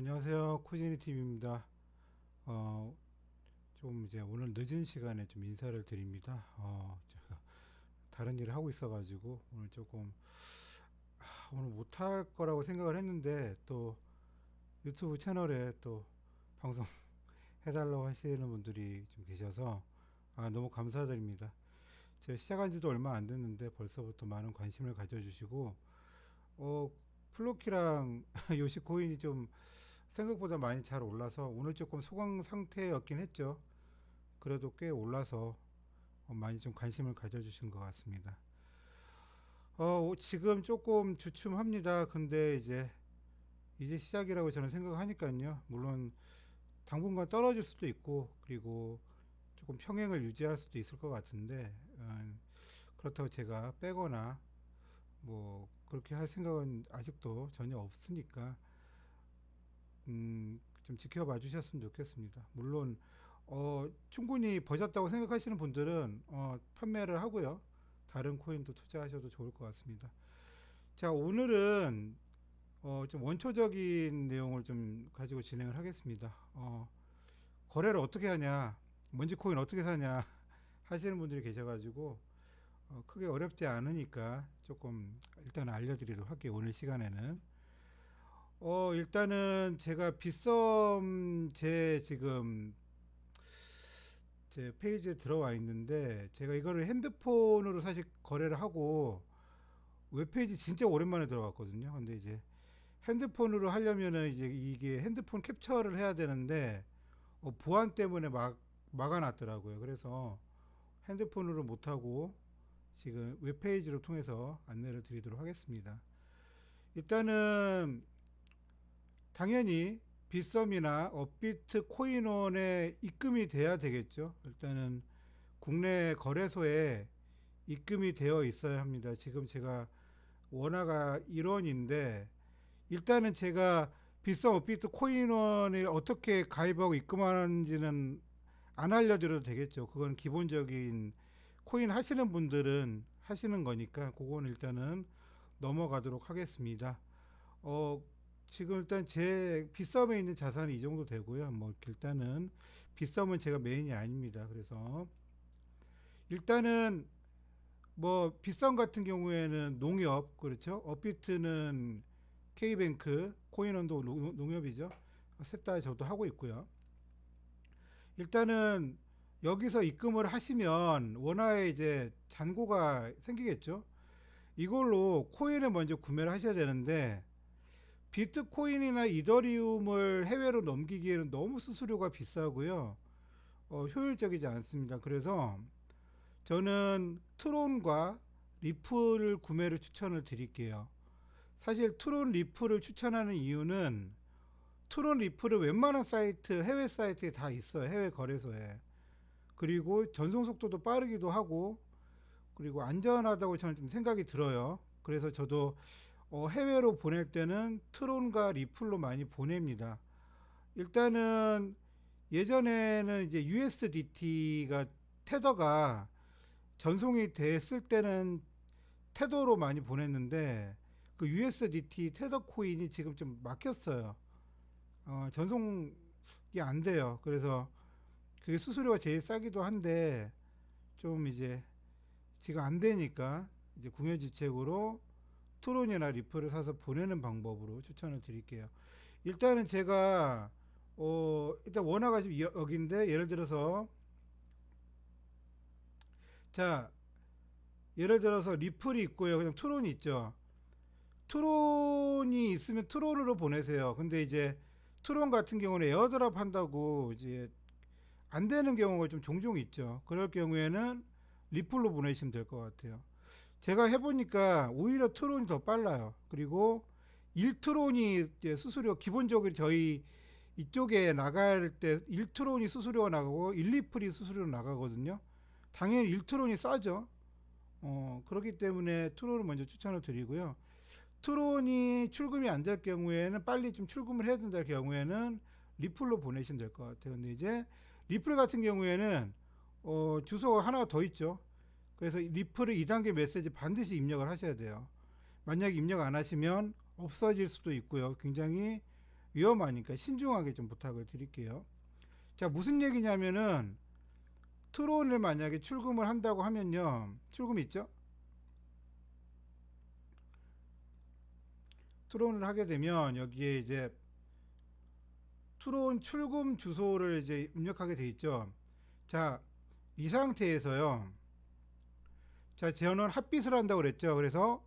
안녕하세요. 코지니 TV입니다. 어, 좀 이제 오늘 늦은 시간에 좀 인사를 드립니다. 제가 다른 일을 하고 있어가지고 오늘 조금 오늘 못할 거라고 생각을 했는데 또 유튜브 채널에 또 방송 해달라고 하시는 분들이 좀 계셔서 너무 감사드립니다. 제가 시작한 지도 얼마 안 됐는데 벌써부터 많은 관심을 가져주시고 어, 플로키랑 요시코인이 좀 생각보다 많이 잘 올라서 오늘 조금 소강 상태였긴 했죠. 그래도 꽤 올라서 많이 좀 관심을 가져주신 것 같습니다. 지금 조금 주춤합니다. 근데 이제 시작이라고 저는 생각하니까요. 물론 당분간 떨어질 수도 있고 그리고 조금 평행을 유지할 수도 있을 것 같은데 그렇다고 제가 빼거나 뭐 그렇게 할 생각은 아직도 전혀 없으니까 좀 지켜봐 주셨으면 좋겠습니다. 물론 충분히 버셨다고 생각하시는 분들은 판매를 하고요. 다른 코인도 투자하셔도 좋을 것 같습니다. 자, 오늘은 좀 원초적인 내용을 좀 가지고 진행을 하겠습니다. 거래를 어떻게 하냐, 먼지 코인 어떻게 사냐 하시는 분들이 계셔가지고 크게 어렵지 않으니까 조금 일단 알려드리도록 할게요. 오늘 시간에는. 일단은 제가 빗썸 지금 제 페이지에 들어와 있는데 제가 이거를 핸드폰으로 사실 거래를 하고 웹페이지 진짜 오랜만에 들어갔거든요. 근데 이제 핸드폰으로 하려면은 이제 이게 핸드폰 캡처를 해야 되는데 보안 때문에 막아놨더라고요. 그래서 핸드폰으로 못하고 지금 웹페이지를 통해서 안내를 드리도록 하겠습니다. 일단은 당연히 빗썸이나 업비트 코인원에 입금이 돼야 되겠죠. 일단은 국내 거래소에 입금이 되어 있어야 합니다. 지금 제가 원화가 1원인데 일단은 제가 빗썸 업비트 코인원을 어떻게 가입하고 입금하는지는 안 알려드려도 되겠죠. 그건 기본적인 코인 하시는 분들은 하시는 거니까 그건 일단은 넘어가도록 하겠습니다. 어, 지금 일단 제 빗썸에 있는 자산이 이 정도 되고요. 뭐 일단은 빗썸은 제가 메인이 아닙니다. 그래서 일단은 뭐 빗썸 같은 경우에는 농협 그렇죠. 업비트는 K뱅크, 코인원도 농협이죠. 셋 다 저도 하고 있고요. 일단은 여기서 입금을 하시면 원화에 이제 잔고가 생기겠죠. 이걸로 코인을 먼저 구매를 하셔야 되는데 비트코인이나 이더리움을 해외로 넘기기에는 너무 수수료가 비싸고요. 효율적이지 않습니다. 그래서 저는 트론과 리플을 구매를 추천을 드릴게요. 사실 트론 리플을 추천하는 이유는 트론 리플은 웬만한 사이트, 해외 사이트에 다 있어요. 해외 거래소에. 그리고 전송 속도도 빠르기도 하고 그리고 안전하다고 저는 좀 생각이 들어요. 그래서 저도 해외로 보낼 때는 트론과 리플로 많이 보냅니다. 일단은 예전에는 이제 USDT가 테더가 전송이 됐을 때는 테더로 많이 보냈는데 그 USDT 테더 코인이 지금 좀 막혔어요. 전송이 안 돼요. 그래서 그게 수수료가 제일 싸기도 한데 좀 이제 지금 안 되니까 이제 궁여지책으로 트론이나 리플을 사서 보내는 방법으로 추천을 드릴게요. 일단은 제가 일단 원화가 지금 여기인데 예를 들어서 자 예를 들어서 리플이 있고요. 그냥 트론이 있죠. 트론이 있으면 트론으로 보내세요. 근데 이제 트론 같은 경우는 에어드랍 한다고 이제 안 되는 경우가 좀 종종 있죠. 그럴 경우에는 리플로 보내시면 될 것 같아요. 제가 해보니까 오히려 트론이 더 빨라요. 그리고 1트론이 이제 수수료 기본적으로 저희 이쪽에 나갈 때 1트론이 수수료가 나가고 1, 2풀이 수수료 나가거든요. 당연히 1트론이 싸죠. 그렇기 때문에 트론을 먼저 추천을 드리고요. 트론이 출금이 안 될 경우에는 빨리 좀 출금을 해야 된다 경우에는 리플로 보내시면 될 것 같아요. 근데 이제 리플 같은 경우에는 주소가 하나 더 있죠. 그래서 리플을 2단계 메시지 반드시 입력을 하셔야 돼요. 만약 입력 안 하시면 없어질 수도 있고요. 굉장히 위험하니까 신중하게 좀 부탁을 드릴게요. 자, 무슨 얘기냐면은 트론을 만약에 출금을 한다고 하면요. 출금 있죠? 트론을 하게 되면 여기에 이제 트론 출금 주소를 이제 입력하게 돼 있죠. 자, 이 상태에서요. 자, 저는 핫빗을 한다고 그랬죠. 그래서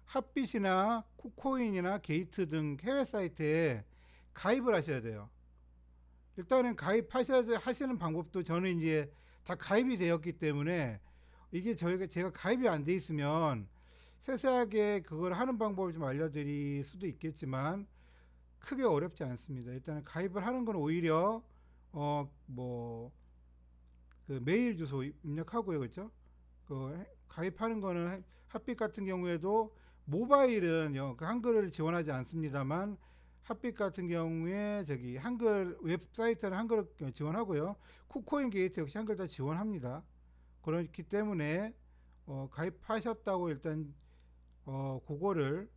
핫빗이나 쿠코인이나 게이트 등 해외 사이트에 가입을 하셔야 돼요. 일단은 하시는 방법도 저는 이제 다 가입이 되었기 때문에 이게 제가 가입이 안 돼 있으면 세세하게 그걸 하는 방법을 좀 알려드릴 수도 있겠지만 크게 어렵지 않습니다. 일단은 가입을 하는 건 오히려 뭐 그 메일 주소 입력하고요, 그렇죠? 그 가입하는 거는 핫빗 같은 경우에도 모바일은 그 한글을 지원하지 않습니다만 핫빗 같은 경우에 저기 한글 웹사이트는 한글 지원하고요. 쿠코인 게이트 역시 한글 다 지원합니다. 그렇기 때문에 가입하셨다고 일단 그거를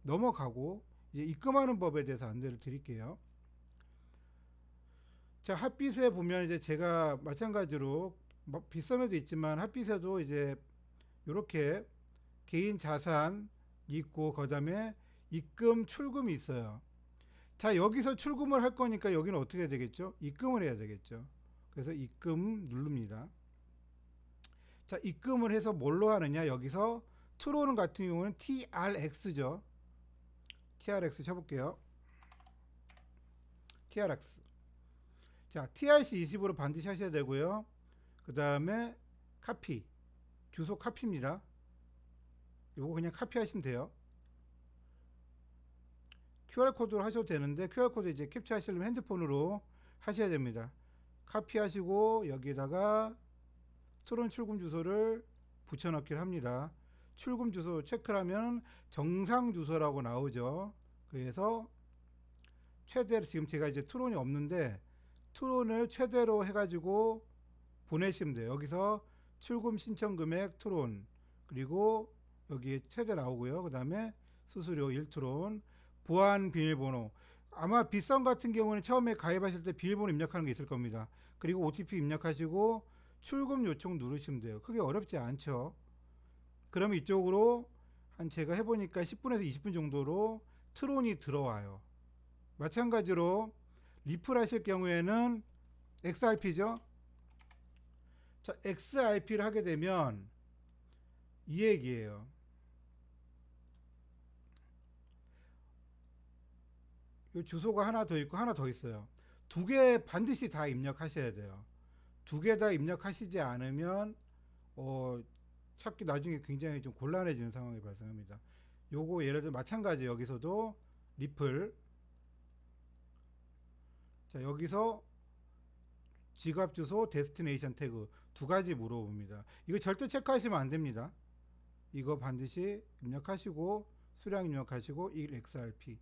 넘어가고 이제 입금하는 법에 대해서 안내를 드릴게요. 자, 핫빗에 보면 이제 제가 마찬가지로 빗썸에도 있지만 핫빗에도 이제 이렇게 개인 자산 있고 그다음에 입금 출금이 있어요. 자, 여기서 출금을 할 거니까 여기는 어떻게 해야 되겠죠? 입금을 해야 되겠죠. 그래서 입금 누릅니다. 자, 입금을 해서 뭘로 하느냐? 여기서 트론 같은 경우는 TRX죠. TRX 쳐볼게요. TRX. 자, TRC20으로 반드시 하셔야 되고요. 그 다음에 카피. 주소 카피입니다. 요거 그냥 카피하시면 돼요. QR코드로 하셔도 되는데 QR코드 이제 캡처하시려면 핸드폰으로 하셔야 됩니다. 카피하시고 여기에다가 트론 출금 주소를 붙여넣기를 합니다. 출금 주소 체크를 하면 정상 주소라고 나오죠. 그래서 최대로 지금 제가 이제 트론이 없는데 트론을 최대로 해가지고 보내시면 돼요. 여기서 출금 신청 금액 트론 그리고 여기에 최대 나오고요. 그 다음에 수수료 1트론 보안 비밀번호 아마 빗썸 같은 경우는 처음에 가입하실 때 비밀번호 입력하는 게 있을 겁니다. 그리고 OTP 입력하시고 출금 요청 누르시면 돼요. 크게 어렵지 않죠. 그러면 이쪽으로 한 제가 해보니까 10분에서 20분 정도로 트론이 들어와요. 마찬가지로 리플 하실 경우에는 XRP죠. 자, XRP를 하게 되면 이 얘기예요. 이 주소가 하나 더 있고 하나 더 있어요. 두 개 반드시 다 입력하셔야 돼요. 두 개 다 입력하시지 않으면 찾기 나중에 굉장히 좀 곤란해지는 상황이 발생합니다. 요거 예를 들어 마찬가지 여기서도 리플 자 여기서 지갑 주소 데스티네이션 태그 두 가지 물어봅니다. 이거 절대 체크하시면 안 됩니다. 이거 반드시 입력하시고 수량 입력하시고 1XRP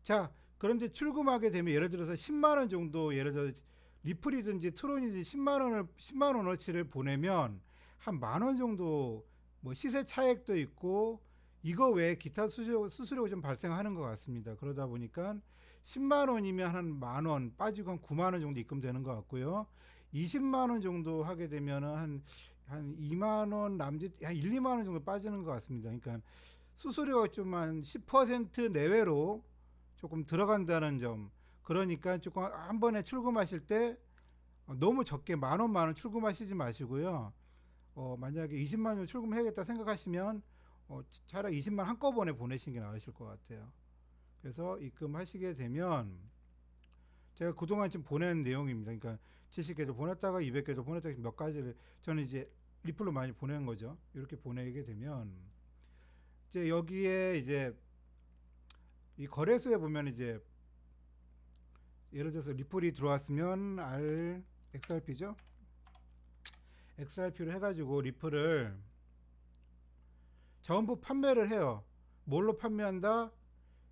자 그런데 출금하게 되면 예를 들어서 10만원 정도 예를 들어 리플이든지 트론이든지 10만원어치를 보내면 한 만원 정도 뭐 시세 차액도 있고 이거 외에 기타 수수료가 좀 발생하는 것 같습니다. 그러다 보니까 10만원이면 한 만원 빠지고 한 9만원 정도 입금되는 것 같고요. 20만원 정도 하게 되면 한 2만원 남짓 한 1, 2만원 정도 빠지는 것 같습니다. 그러니까 수수료가 좀 한 10% 내외로 조금 들어간다는 점. 그러니까 조금 한 번에 출금하실 때 너무 적게 만원 출금하시지 마시고요. 만약에 20만원 출금해야겠다 생각하시면 차라리 20만 한꺼번에 보내시는 게 나으실 것 같아요. 그래서 입금하시게 되면 제가 그동안 지금 보낸 내용입니다. 그러니까 70개도 보냈다가 200개도 보냈다가 몇 가지를 저는 이제 리플로 많이 보낸 거죠. 이렇게 보내게 되면 이제 여기에 이제 이 거래소에 보면 이제 예를 들어서 리플이 들어왔으면 XRP죠. XRP로 해가지고 리플을 전부 판매를 해요. 뭘로 판매한다?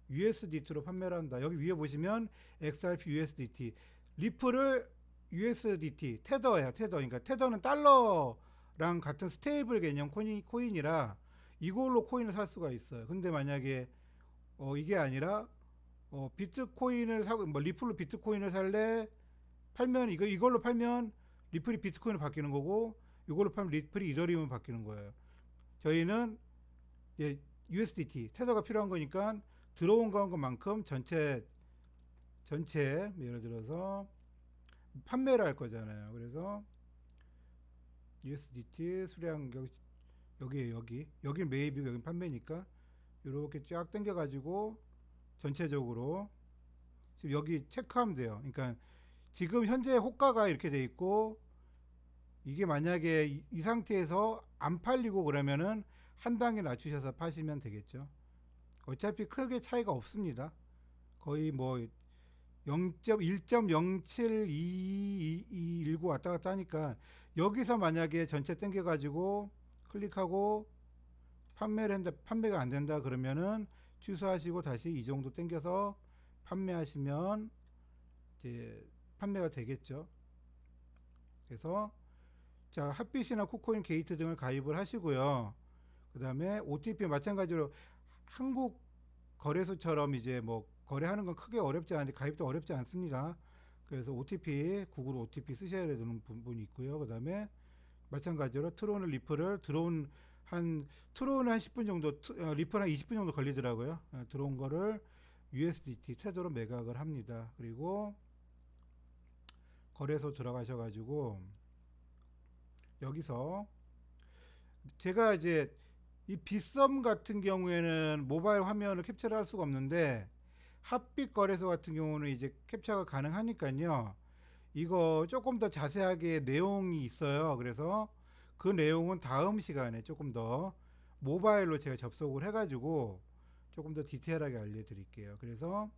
USDT로 판매를 한다. 여기 위에 보시면 XRP USDT 리플을 USDT 테더예요. 테더. 그러니까 테더는 달러랑 같은 스테이블 개념 코인이라 이걸로 코인을 살 수가 있어요. 근데 만약에 이게 아니라 비트코인을 사고 뭐 리플로 비트코인을 살래? 팔면 이걸로 팔면 리플이 비트코인으로 바뀌는 거고 이걸로 팔면 리플이 이더리움으로 바뀌는 거예요. 저희는 이제 USDT 테더가 필요한 거니까 들어온 것만큼 전체 예를 들어서 판매를 할 거잖아요. 그래서 USDT 수량 여기 매입이고 여기 판매니까 이렇게 쫙 당겨 가지고 전체적으로 지금 여기 체크하면 돼요. 그러니까 지금 현재 호가가 이렇게 돼 있고 이게 만약에 이 상태에서 안 팔리고 그러면은 한 단계 낮추셔서 파시면 되겠죠. 어차피 크게 차이가 없습니다. 거의 뭐 1.072219 왔다 갔다 하니까 여기서 만약에 전체 땡겨 가지고 클릭하고 판매가 안 된다 그러면은 취소하시고 다시 이 정도 땡겨서 판매하시면 이제 판매가 되겠죠. 그래서 자, 핫빗이나 쿠코인 게이트 등을 가입을 하시고요. 그 다음에 OTP 마찬가지로 한국 거래소처럼 이제 뭐 거래하는 건 크게 어렵지 않은데 가입도 어렵지 않습니다. 그래서 OTP, 구글 OTP 쓰셔야 되는 부분이 있고요. 그 다음에 마찬가지로 트론을 리플을 트론은 한 10분 정도, 리플 한 20분 정도 걸리더라고요. 들어온 거를 USDT 테더로 매각을 합니다. 그리고 거래소 들어가셔가지고 여기서 제가 이제 이 빗썸 같은 경우에는 모바일 화면을 캡처를 할 수가 없는데 핫빗 거래소 같은 경우는 이제 캡처가 가능하니까요. 이거 조금 더 자세하게 내용이 있어요. 그래서 그 내용은 다음 시간에 조금 더 모바일로 제가 접속을 해가지고 조금 더 디테일하게 알려드릴게요. 그래서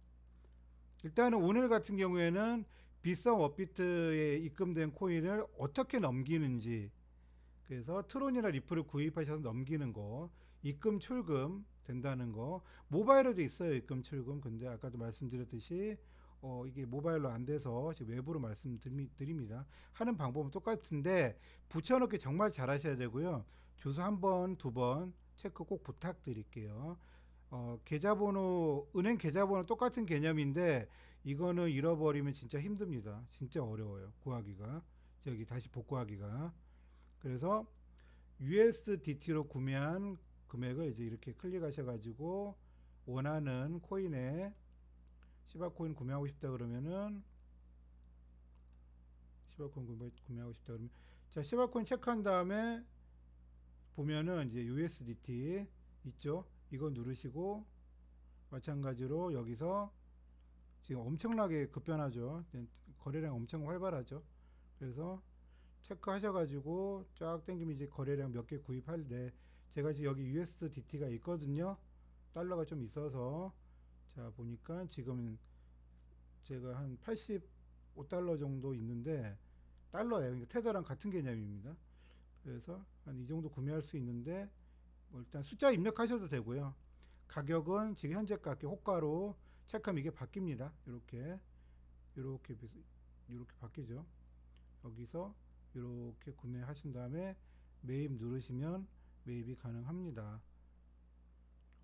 일단은 오늘 같은 경우에는 빗썸 업비트에 입금된 코인을 어떻게 넘기는지, 그래서 트론이나 리플을 구입하셔서 넘기는 거, 입금 출금 된다는 거, 모바일에도 있어요, 입금 출금. 근데 아까도 말씀드렸듯이 이게 모바일로 안 돼서 지금 외부로 말씀드립니다. 하는 방법은 똑같은데 붙여넣기 정말 잘 하셔야 되고요. 주소 한 번, 두 번 체크 꼭 부탁드릴게요. 은행 계좌번호 똑같은 개념인데 이거는 잃어버리면 진짜 힘듭니다. 진짜 어려워요. 구하기가. 저기 다시 복구하기가. 그래서 USDT로 구매한 금액을 이제 이렇게 클릭하셔가지고 원하는 코인에 시바코인 구매하고 싶다 그러면은 구매하고 싶다 그러면 자 시바코인 체크한 다음에 보면은 이제 USDT 있죠. 이거 누르시고 마찬가지로 여기서 지금 엄청나게 급변하죠. 거래량 엄청 활발하죠. 그래서 체크하셔가지고 쫙 당기면 이제 거래량 몇 개 구입할 때 제가 지금 여기 USDT가 있거든요. 달러가 좀 있어서 자 보니까 지금 제가 한 85달러 정도 있는데 달러예요. 그러니까 테더랑 같은 개념입니다. 그래서 한 이 정도 구매할 수 있는데 뭐 일단 숫자 입력하셔도 되고요. 가격은 지금 현재 가격 호가로 체크하면 이게 바뀝니다. 이렇게 바뀌죠. 여기서 이렇게 구매하신 다음에 매입 누르시면 매입이 가능합니다.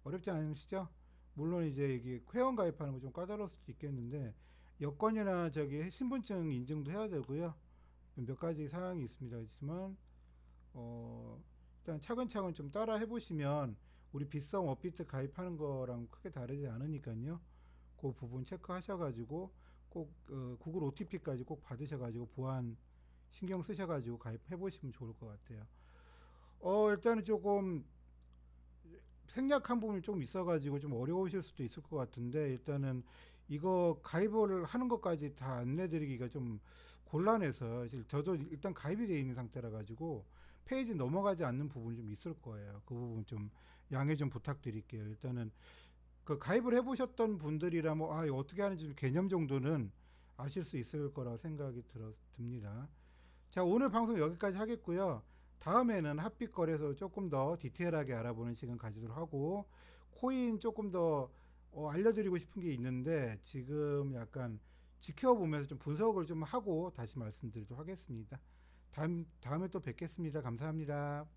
어렵지 않으시죠? 물론 이제 이게 회원 가입하는 거 좀 까다로울 수도 있겠는데 여권이나 저기 신분증 인증도 해야 되고요. 몇 가지 사항이 있습니다. 그렇지만 일단 차근차근 좀 따라 해보시면 우리 빗썸 업비트 가입하는 거랑 크게 다르지 않으니까요. 그 부분 체크하셔가지고 꼭 구글 OTP까지 꼭 받으셔가지고 보안 신경 쓰셔가지고 가입해보시면 좋을 것 같아요. 일단은 조금 생략한 부분이 좀 있어가지고 좀 어려우실 수도 있을 것 같은데 일단은 이거 가입을 하는 것까지 다 안내드리기가 좀 곤란해서 저도 일단 가입이 되어 있는 상태라 가지고 페이지 넘어가지 않는 부분이 좀 있을 거예요. 그 부분 좀 양해 좀 부탁드릴게요. 일단은 그 가입을 해보셨던 분들이라면 이거 어떻게 하는지 개념 정도는 아실 수 있을 거라 생각이 듭니다. 자, 오늘 방송 여기까지 하겠고요. 다음에는 핫빗 거래소 조금 더 디테일하게 알아보는 시간 가지도록 하고 코인 조금 더 알려드리고 싶은 게 있는데 지금 약간 지켜보면서 좀 분석을 좀 하고 다시 말씀드리도록 하겠습니다. 다음에 또 뵙겠습니다. 감사합니다.